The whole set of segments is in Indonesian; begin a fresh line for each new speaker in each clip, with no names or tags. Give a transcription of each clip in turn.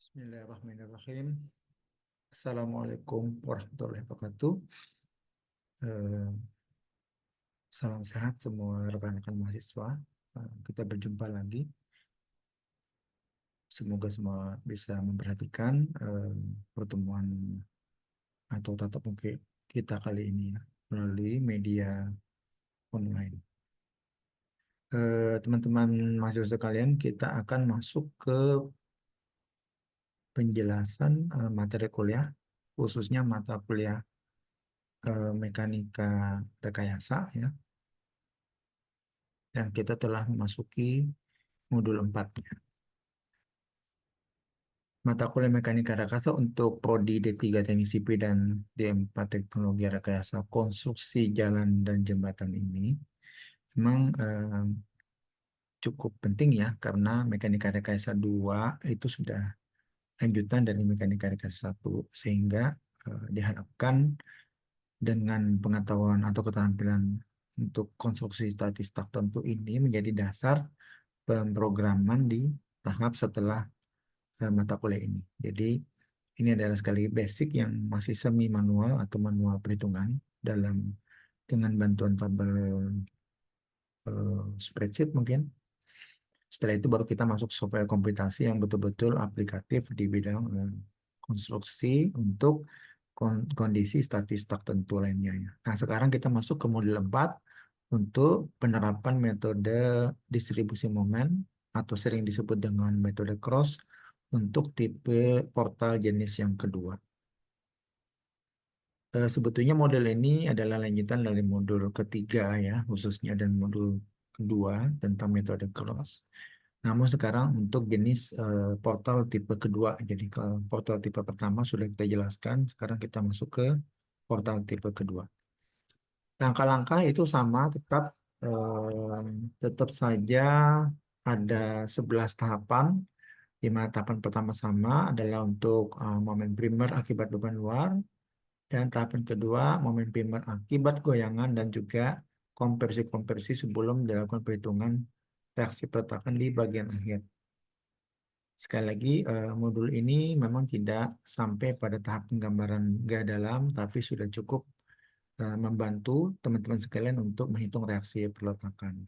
Bismillahirrahmanirrahim. Assalamualaikum warahmatullahi wabarakatuh. Eh, Salam sehat semua rekan-rekan mahasiswa. Kita berjumpa lagi. Semoga semua bisa memperhatikan pertemuan atau tatap muka kita kali ini ya, melalui media online. Teman-teman mahasiswa sekalian, kita akan masuk ke penjelasan materi kuliah, khususnya mata kuliah mekanika rekayasa ya. Dan kita telah memasuki modul 4. Mata kuliah mekanika rekayasa untuk Prodi D3 Teknik Sipil dan D4 Teknologi Rekayasa Konstruksi Jalan dan Jembatan ini memang cukup penting ya, karena mekanika rekayasa 2 itu sudah lanjutan dari mekanika rekayasa 1, sehingga diharapkan dengan pengetahuan atau keterampilan untuk konstruksi statis tertentu ini menjadi dasar pemrograman di tahap setelah mata kuliah ini. Jadi ini adalah sekali basic yang masih semi manual atau manual perhitungan dalam dengan bantuan tabel spreadsheet mungkin. Setelah itu baru kita masuk software komputasi yang betul-betul aplikatif di bidang konstruksi untuk kondisi statis tertentu lainnya ya. Nah, sekarang kita masuk ke modul 4 untuk penerapan metode distribusi momen atau sering disebut dengan metode cross untuk tipe portal jenis yang kedua. Sebetulnya model ini adalah lanjutan dari modul ketiga ya, khususnya dan modul kedua tentang metode cross. Namun sekarang untuk jenis portal tipe kedua. Jadi kalau portal tipe pertama sudah kita jelaskan, sekarang kita masuk ke portal tipe kedua. Langkah-langkah itu sama, tetap saja ada 11 tahapan. Di mana tahapan pertama sama adalah untuk momen primer akibat beban luar, dan tahapan kedua momen primer akibat goyangan dan juga kompresi-kompresi sebelum dilakukan perhitungan reaksi peletakan di bagian akhir. Sekali lagi, modul ini memang tidak sampai pada tahap penggambaran gaya dalam, tapi sudah cukup membantu teman-teman sekalian untuk menghitung reaksi peletakan.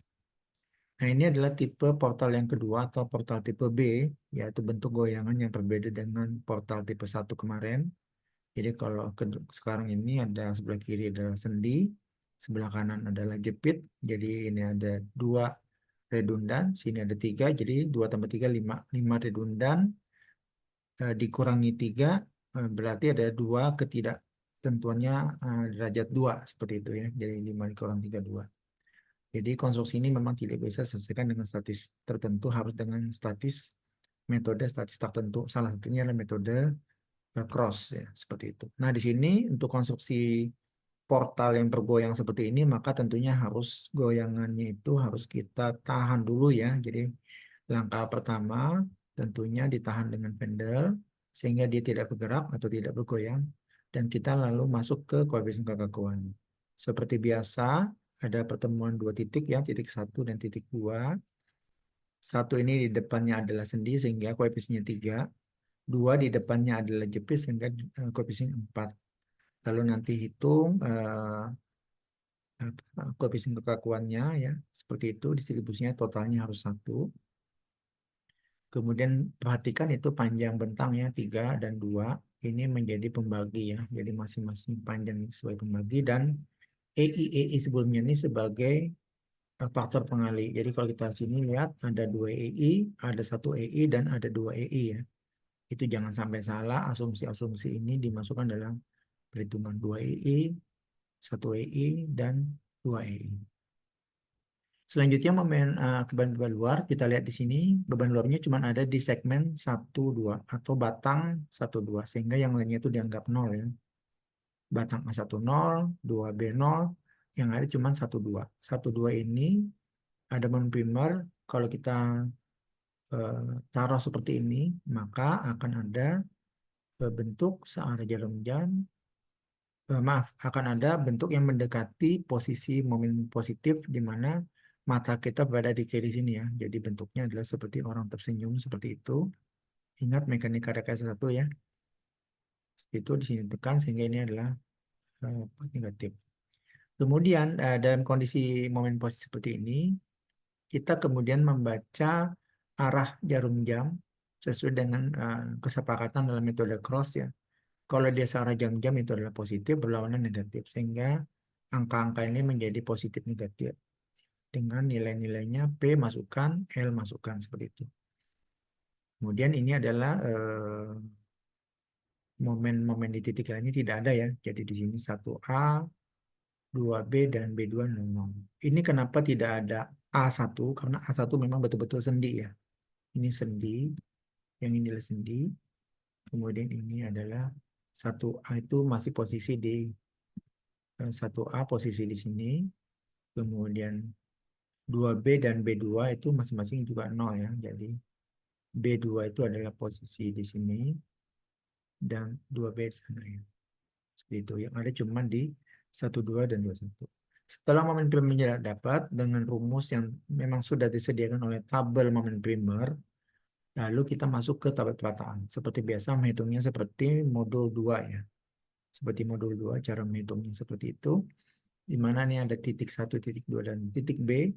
Nah, ini adalah tipe portal yang kedua atau portal tipe B, yaitu bentuk goyangan yang berbeda dengan portal tipe 1 kemarin. Jadi kalau sekarang ini ada sebelah kiri adalah sendi, sebelah kanan adalah jepit. Jadi ini ada 2 redundan, sini ada 3, jadi 2 tambah 3 5, 5 redundan, dikurangi 3, berarti ada 2 ketidaktentuannya derajat 2, seperti itu ya. Jadi 5 dikurang 3, 2. Jadi konstruksi ini memang tidak bisa diselesaikan dengan statis tertentu, harus dengan metode statis tertentu. Salah satunya adalah metode cross ya, seperti itu. Nah, di sini untuk konstruksi portal yang bergoyang seperti ini, maka tentunya harus goyangannya itu harus kita tahan dulu ya. Jadi langkah pertama tentunya ditahan dengan pendel sehingga dia tidak bergerak atau tidak bergoyang, dan kita lalu masuk ke koefisien kekakuan. Seperti biasa, ada pertemuan 2 titik ya, titik 1 dan titik 2. Satu ini di depannya adalah sendi sehingga koefisiennya 3. 2 di depannya adalah jepit sehingga koefisien 4. Lalu nanti hitung koefisien kekakuannya ya, seperti itu, distribusinya totalnya harus 1. Kemudian perhatikan itu panjang bentangnya 3 dan 2 ini menjadi pembagi ya. Jadi masing-masing panjang sesuai pembagi, dan EI sebelumnya ini sebagai faktor pengali. Jadi kalau kita sini lihat ada 2 EI, ada 1 EI dan ada 2 EI ya. Itu jangan sampai salah, asumsi-asumsi ini dimasukkan dalam perhitungan 2 EI, 1 EI dan 2 EI. Selanjutnya momen akibat beban luar, kita lihat di sini beban luarnya cuma ada di segmen 1 2 atau batang 1 2, sehingga yang lainnya itu dianggap 0 ya. Batang A1 0, 2B 0, yang ada cuma 1 2. 1 2 ini ada momen primer, kalau kita taruh seperti ini, maka akan ada bentuk searah jarum jam, maaf, akan ada bentuk yang mendekati posisi momen positif di mana mata kita berada di kiri sini ya. Jadi bentuknya adalah seperti orang tersenyum seperti itu. Ingat mekanika rekayasa satu ya. Itu di sini tekan sehingga ini adalah negatif. Kemudian dalam kondisi momen posisi seperti ini, kita kemudian membaca arah jarum jam sesuai dengan kesepakatan dalam metode cross ya. Kalau dia searah jam-jam itu adalah positif, berlawanan negatif. Sehingga angka-angka ini menjadi positif negatif. Dengan nilai-nilainya P masukkan, L masukkan, seperti itu. Kemudian ini adalah momen-momen di titik lainnya tidak ada ya. Jadi di sini 1A, 2B, dan B2 nol. Ini kenapa tidak ada A1? Karena A1 memang betul-betul sendi ya. Ini sendi, yang ini adalah sendi. Kemudian ini adalah 1A itu masih posisi di 1A posisi di sini. Kemudian 2B dan B2 itu masing-masing juga nol ya. Jadi B2 itu adalah posisi di sini dan 2B di sana ya. Seperti itu. Yang ada cuma di 12 dan 21. Setelah momen primernya dapat dengan rumus yang memang sudah disediakan oleh tabel momen primer, lalu kita masuk ke tabel perataan. Seperti biasa menghitungnya seperti modul 2 ya. Seperti modul 2 cara menghitungnya seperti itu. Di mana nih ada titik 1, titik 2, dan titik B,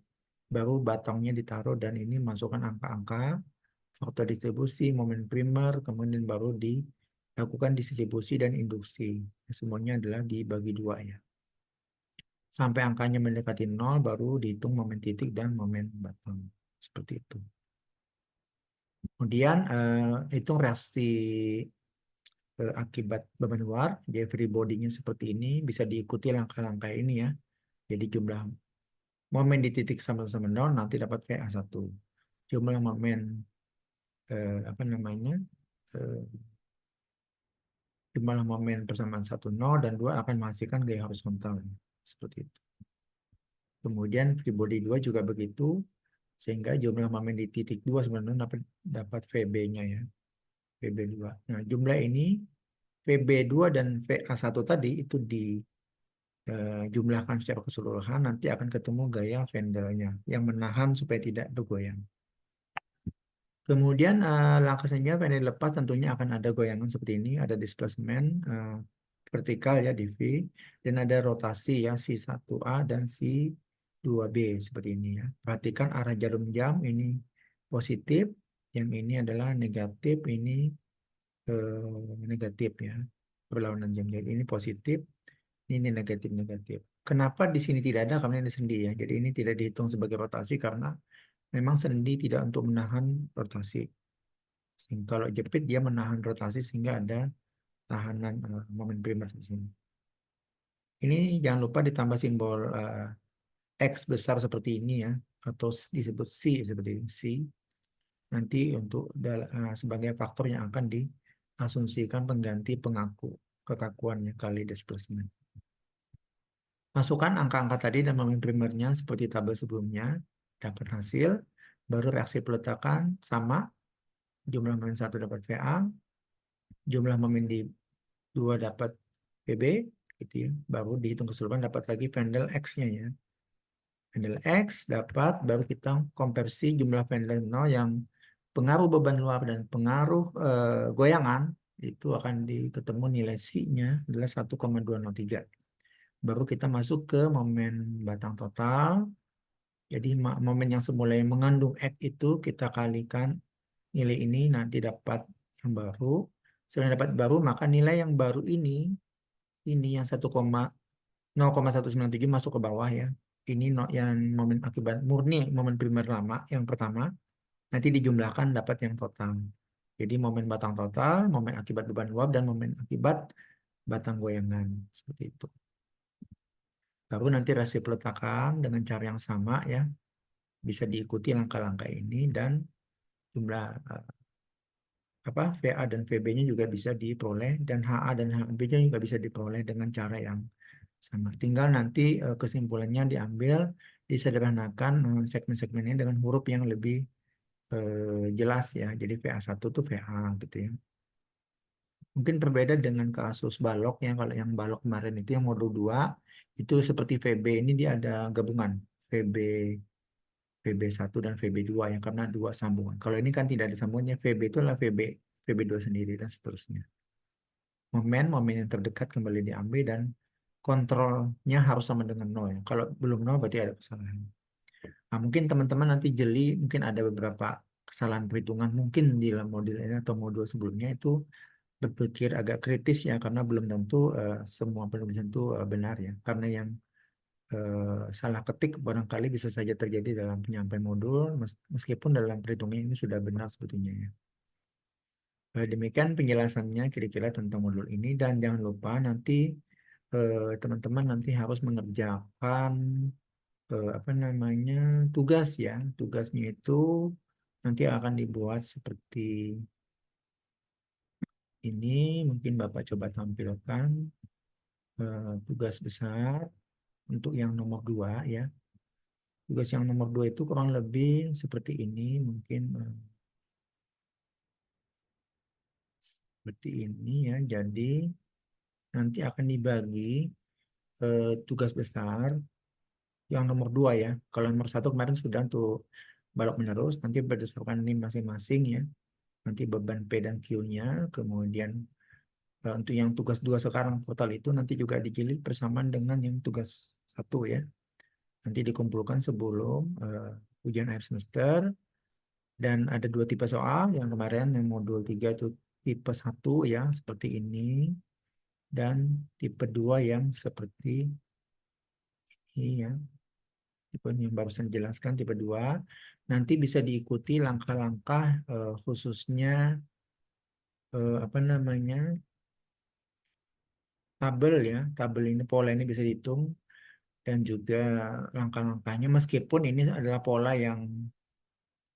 baru batangnya ditaruh dan ini masukkan angka-angka, faktor distribusi, momen primer, kemudian baru dilakukan distribusi dan induksi. Semuanya adalah dibagi 2 ya. Sampai angkanya mendekati 0, baru dihitung momen titik dan momen batang. Seperti itu. Kemudian hitung reaksi akibat beban luar, dia free body-nya seperti ini, bisa diikuti langkah-langkah ini ya. Jadi jumlah momen di titik sama-sama 0 nanti dapat VA1. Jumlah momen apa namanya? eh, jumlah momen persamaan 1 0 dan 2 akan menghasilkan gaya horizontal. Seperti itu. Kemudian free body 2 juga begitu, sehingga jumlah momen di titik 2 sebenarnya dapat VB-nya ya. VB2. Nah, jumlah ini VB2 dan VA1 tadi itu dijumlahkan secara keseluruhan, nanti akan ketemu gaya Vendelnya yang menahan supaya tidak bergoyang. Kemudian langkah selanjutnya pendek lepas tentunya akan ada goyangan seperti ini, ada displacement vertikal ya di V, dan ada rotasi ya si 1A dan si 2B seperti ini ya. Perhatikan arah jarum jam ini positif, yang ini adalah negatif, ini negatif ya. Berlawanan jam. Jadi ini positif, ini negatif-negatif. Kenapa di sini tidak ada? Karena ini sendi ya. Jadi ini tidak dihitung sebagai rotasi karena memang sendi tidak untuk menahan rotasi. Kalau jepit dia menahan rotasi sehingga ada tahanan momen primer di sini. Ini jangan lupa ditambah simbol X besar seperti ini ya, atau disebut C seperti ini, C. Nanti untuk sebagai faktor yang akan diasumsikan pengganti pengaku kekakuannya kali displacement. Masukkan angka-angka tadi dan momen primernya seperti tabel sebelumnya, dapat hasil, baru reaksi peletakan sama, jumlah momen 1 dapat VA, jumlah momen di 2 dapat PB, gitu ya. Baru dihitung keseluruhan dapat lagi Vendel X-nya ya. Vendel X dapat, baru kita konversi jumlah Vendel 0 yang pengaruh beban luar dan pengaruh goyangan, itu akan ketemu nilai C-nya adalah 1,203. Baru kita masuk ke momen batang total. Jadi momen yang semula yang mengandung X itu kita kalikan nilai ini nanti dapat yang baru. Setelah dapat baru maka nilai yang baru ini yang 0,197 masuk ke bawah ya. Ini yang momen akibat murni momen primer lama yang pertama nanti dijumlahkan dapat yang total. Jadi momen batang total, momen akibat beban uap dan momen akibat batang goyangan seperti itu. Baru nanti rasio peletakan dengan cara yang sama ya. Bisa diikuti langkah-langkah ini dan jumlah VA dan VB-nya juga bisa diperoleh dan HA dan HB-nya juga bisa diperoleh dengan cara yang sama. Tinggal nanti kesimpulannya diambil, disederhanakan segmen-segmennya dengan huruf yang lebih jelas ya. Jadi VA1 tuh VA gitu ya. Mungkin berbeda dengan kasus balok yang kalau yang balok kemarin itu yang modul 2 itu seperti VB ini dia ada gabungan VB1 dan VB2 yang karena dua sambungan. Kalau ini kan tidak ada sambungannya, VB itu adalah VB VB2 sendiri dan seterusnya. Momen yang terdekat kembali diambil dan kontrolnya harus sama dengan nol ya. Kalau belum nol berarti ada kesalahan. Nah, mungkin teman-teman nanti jeli, mungkin ada beberapa kesalahan perhitungan mungkin di dalam modul ini atau modul sebelumnya itu berpikir agak kritis ya karena belum tentu semua penulisan itu benar ya. Karena yang salah ketik barangkali bisa saja terjadi dalam penyampaian modul meskipun dalam perhitungan ini sudah benar sebetulnya ya. Demikian penjelasannya kira-kira tentang modul ini dan jangan lupa nanti teman-teman nanti harus mengerjakan apa namanya tugas ya. Tugasnya itu nanti akan dibuat seperti ini. Mungkin Bapak coba tampilkan tugas besar untuk yang nomor 2 ya. Tugas yang nomor 2 itu kurang lebih seperti ini. Mungkin seperti ini ya. Jadi nanti akan dibagi tugas besar yang nomor 2 ya. Kalau nomor 1 kemarin sudah untuk balok menerus, nanti berdasarkan ini masing-masing ya. Nanti beban P dan Q-nya, kemudian untuk yang tugas 2 sekarang portal itu nanti juga dijilid bersamaan dengan yang tugas 1 ya. Nanti dikumpulkan sebelum ujian akhir semester dan ada 2 tipe soal. Yang kemarin yang modul 3 itu tipe 1 ya, seperti ini dan tipe 2 yang seperti ini ya. Tipe yang barusan dijelaskan tipe 2 nanti bisa diikuti langkah-langkah khususnya apa namanya tabel ya, tabel ini pola ini bisa dihitung dan juga langkah-langkahnya meskipun ini adalah pola yang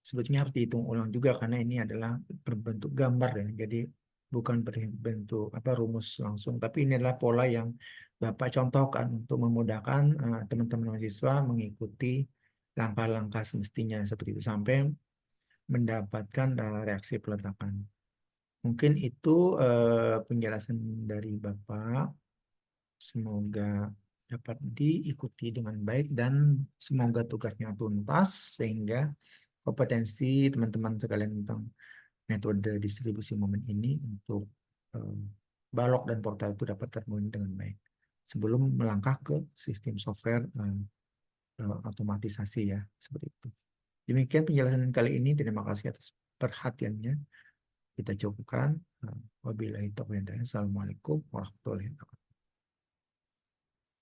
sebetulnya harus dihitung ulang juga karena ini adalah berbentuk gambar ya, jadi bukan berbentuk apa rumus langsung, tapi ini adalah pola yang Bapak contohkan untuk memudahkan teman-teman mahasiswa mengikuti langkah-langkah semestinya seperti itu sampai mendapatkan reaksi peletakan. Mungkin itu penjelasan dari Bapak. Semoga dapat diikuti dengan baik dan semoga tugasnya tuntas sehingga kompetensi teman-teman sekalian tentang metode distribusi momen ini untuk eh, balok dan portal itu dapat terpenuhi dengan baik sebelum melangkah ke sistem software otomatisasi ya seperti itu. Demikian penjelasan kali ini. Terima kasih atas perhatiannya. Kita cukupkan. Wabillahi taufiq wal hidayah. Assalamualaikum warahmatullahi wabarakatuh.